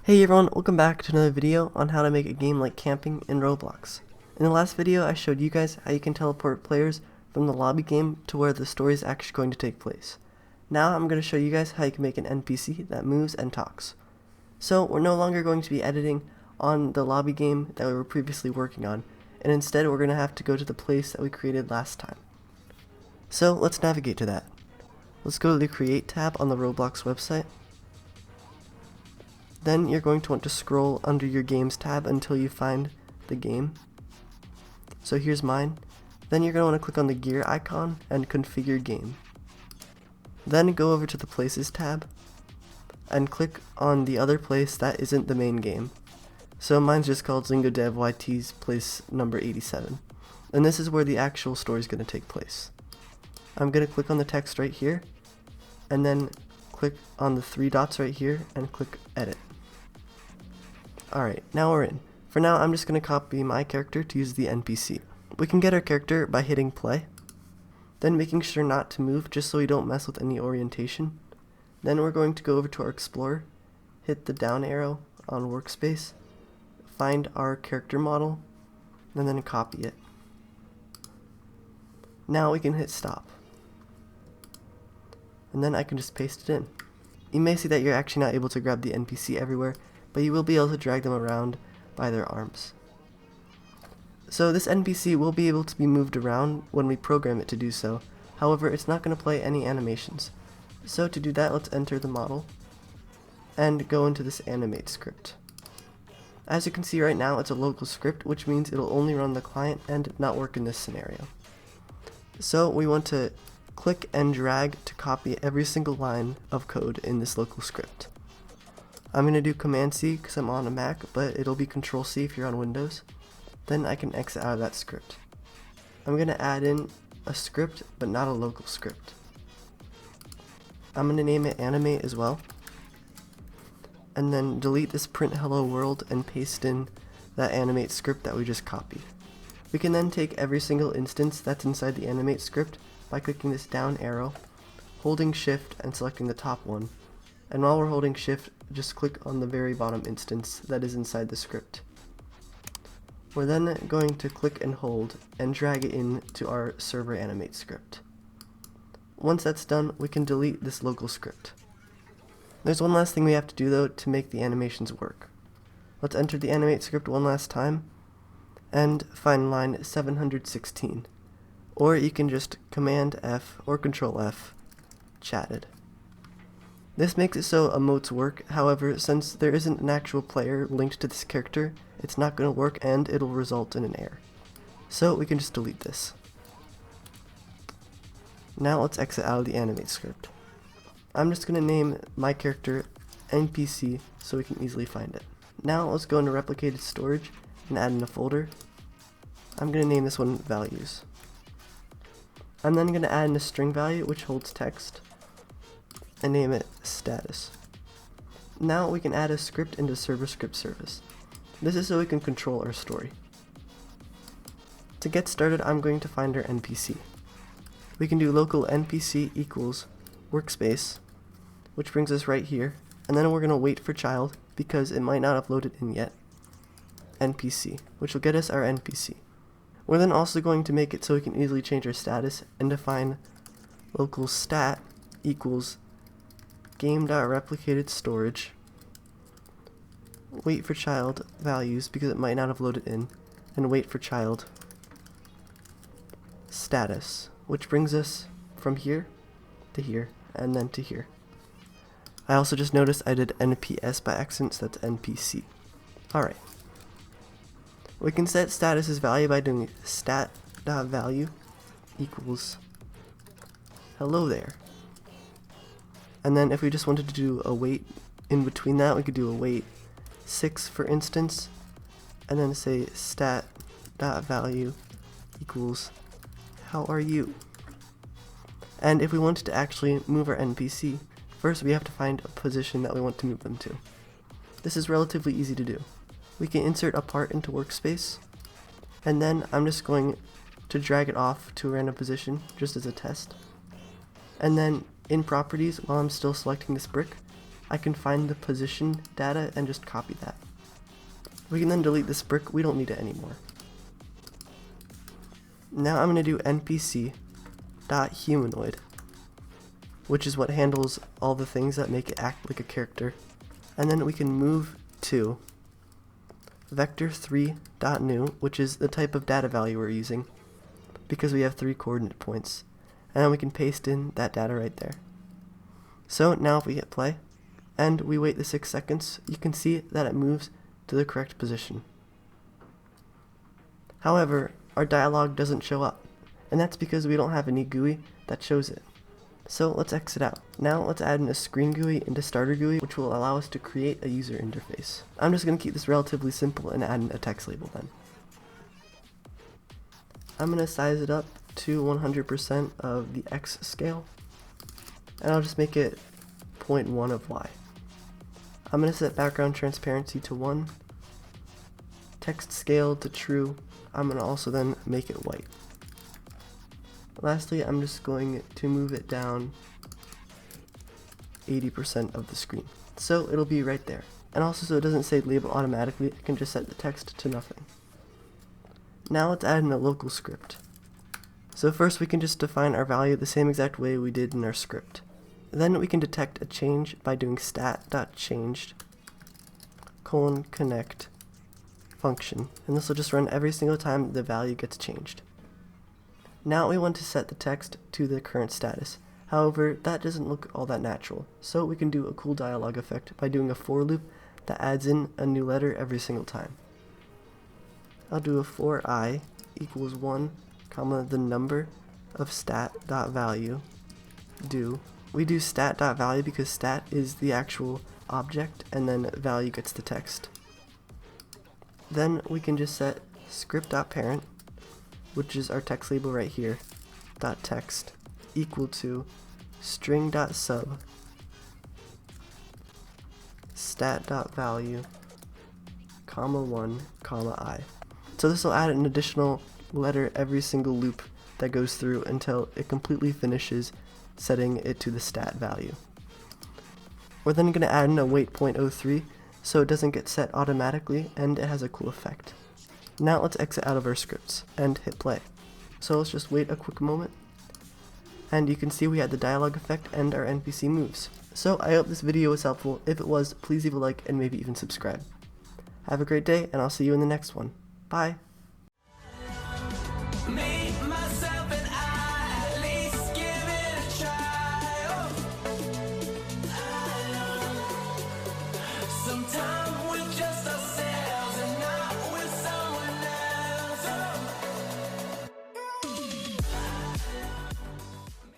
Hey everyone, welcome back to another video on how to make a game like camping in Roblox. In the last video I showed you guys how you can teleport players from the lobby game to where the story is actually going to take place. Now I'm going to show you guys how you can make an NPC that moves and talks. So we're no longer going to be editing on the lobby game that we were previously working on, and instead we're going to have to go to the place that we created last time. So let's navigate to that. Let's go to the Create tab on the Roblox website. Then you're going to want to scroll under your Games tab until you find the game. So here's mine. Then you're going to want to click on the gear icon and configure game. Then go over to the Places tab and click on the other place that isn't the main game. So mine's just called ZingoDev YT's place number 87. And this is where the actual story is going to take place. I'm going to click on the text right here and then click on the three dots right here and click edit. Alright, now we're in. For now, I'm just going to copy my character to use the NPC. We can get our character by hitting play, then making sure not to move just so we don't mess with any orientation. Then we're going to go over to our Explorer, hit the down arrow on Workspace, find our character model, and then copy it. Now we can hit stop. And then I can just paste it in. You may see that you're actually not able to grab the NPC everywhere, but you will be able to drag them around by their arms. So this NPC will be able to be moved around when we program it to do so. However, it's not going to play any animations. So to do that, let's enter the model and go into this Animate Script. As you can see right now, it's a local script, which means it'll only run the client and not work in this scenario. So we want to click and drag to copy every single line of code in this local script. I'm going to do Command C because I'm on a Mac, but it'll be Control C if you're on Windows. Then I can exit out of that script. I'm going to add in a script, but not a local script. I'm going to name it Animate as well. And then delete this print hello world and paste in that Animate script that we just copied. We can then take every single instance that's inside the Animate script by clicking this down arrow, holding shift and selecting the top one. And while we're holding shift, just click on the very bottom instance that is inside the script. We're then going to click and hold and drag it into our server Animate script. Once that's done, we can delete this local script. There's one last thing we have to do though to make the animations work. Let's enter the Animate script one last time and find line 716. Or you can just Command F or Control F, chatted. This makes it so emotes work, however, since there isn't an actual player linked to this character, it's not going to work and it'll result in an error. So we can just delete this. Now let's exit out of the Animate script. I'm just going to name my character NPC so we can easily find it. Now let's go into replicated storage and add in a folder. I'm going to name this one values. I'm then going to add in a string value which holds text and name it status. Now we can add a script into server script service. This is so we can control our story. To get started, I'm going to find our NPC. We can do local NPC equals workspace, which brings us right here, and then we're going to wait for child because it might not have loaded in yet. NPC, which will get us our NPC. We're then also going to make it so we can easily change our status and define local stat equals game.replicated storage, wait for child values because it might not have loaded in, and wait for child status, which brings us from here to here and then to here. I also just noticed I did NPS by accident, so that's NPC. Alright. We can set status's value by doing stat.value equals hello there. And then if we just wanted to do a wait in between that, we could do a wait 6 for instance, and then say stat.value equals how are you? And if we wanted to actually move our NPC, first we have to find a position that we want to move them to. This is relatively easy to do. We can insert a part into workspace, and then I'm just going to drag it off to a random position just as a test. And then in properties, while I'm still selecting this brick, I can find the position data and just copy that. We can then delete this brick, we don't need it anymore. Now I'm going to do npc.humanoid, which is what handles all the things that make it act like a character. And then we can move to vector3.new, which is the type of data value we're using, because we have 3 coordinate points. And then we can paste in that data right there. So now if we hit play, and we wait the 6 seconds, you can see that it moves to the correct position. However, our dialog doesn't show up, and that's because we don't have any GUI that shows it. So let's exit out. Now let's add in a Screen Gui into Starter Gui, which will allow us to create a user interface. I'm just going to keep this relatively simple and add in a text label then. I'm going to size it up to 100% of the X scale, and I'll just make it 0.1 of Y. I'm going to set background transparency to 1, text scale to true. I'm going to also then make it white. Lastly, I'm just going to move it down 80% of the screen, so it'll be right there. And also, so it doesn't say label automatically, I can just set the text to nothing. Now let's add in a local script. So first we can just define our value the same exact way we did in our script. Then we can detect a change by doing stat.changed :connect function, and this will just run every single time the value gets changed. Now we want to set the text to the current status. However, that doesn't look all that natural, so we can do a cool dialog effect by doing a for loop that adds in a new letter every single time. I'll do a for I equals 1, comma, the number of stat.value do. We do stat.value because stat is the actual object and then value gets the text. Then we can just set script.parent, which is our text label right here, .text equal to string.sub stat.value, comma 1, comma I. So this will add an additional letter every single loop that goes through until it completely finishes setting it to the stat value. We're then going to add in a wait 0.03 so it doesn't get set automatically and it has a cool effect. Now let's exit out of our scripts and hit play. So let's just wait a quick moment, and you can see we had the dialogue effect and our NPC moves. So I hope this video was helpful. If it was, please leave a like and maybe even subscribe. Have a great day, and I'll see you in the next one. Bye!